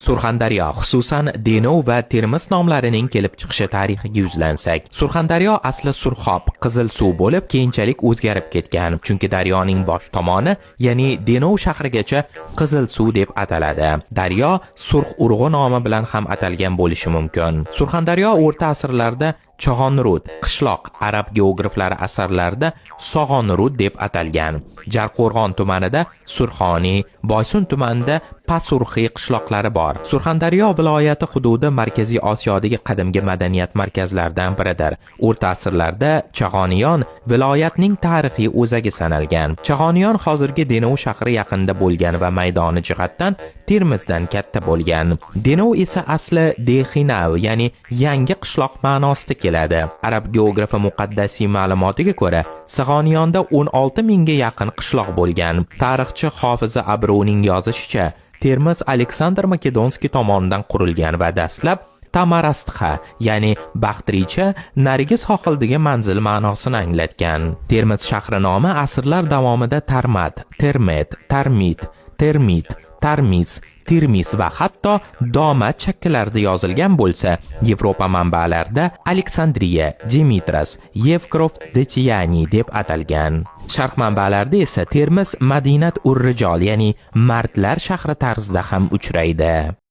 Surxondaryo, xususan Denov va Termiz nomlarining kelib chiqishi tarixiga yuzlansak, Surxondaryo asli Surxob, qizil suv bo'lib, keyinchalik o'zgarib ketgan. Chunki daryoning bosh tomoni, ya'ni Denov shahrigacha qizil suv deb ataladi. Daryo Surx urug'i nomi bilan ham atalgan bo'lishi mumkin. Surxondaryo o'rta asrlarda Chog'onrud, qishloq, arab geograflari asarlarida Sog'onrud deb atalgan. Jarqo'rg'on tumanida Surxoniy, Boysun tumanida Pasurxiy qishloqlari bor. Surxondaryo viloyati hududi Markaziy Osiyodagi qadimgi madaniyat markazlaridan biridir. O'rta asrlarda Chag'oniyon viloyatning tarixiy o'zagi sanalgan. Chag'oniyon hozirgi Denov shahri yaqinida bo'lgan va maydoni jihatdan Termizdan katta bo'lgan. Denov esa asli Dexinav, ya'ni yangi qishloq ma'nosida keladi. Arab geografi muqaddasiy ma'lumotiga ko'ra, Sig'oniyonda 16 mingga yaqin qishloq bo'lgan. Tarixchi Hofiza Abruning yozishicha, Termiz Aleksandr Makedonskiy tomonidan qurilgan va dastlab Tamarastxa, ya'ni Baxtricha, narigi sohildagi manzil ma'nosini anglatgan. Termiz shahri nomi asrlar davomida Tarmat, Termet, Tarmit, Termit, Tarmiz, Tirmiz va hatto Domat shakllarida yozilgan bo'lsa, Yevropa manbalarida Aleksandriya, Dimitras, Yevgrov Detiyani deb atalgan. Sharq manbalarida esa Termiz Madinat ur-Rijol, ya'ni mardlar shahri tarzida ham uchraydi.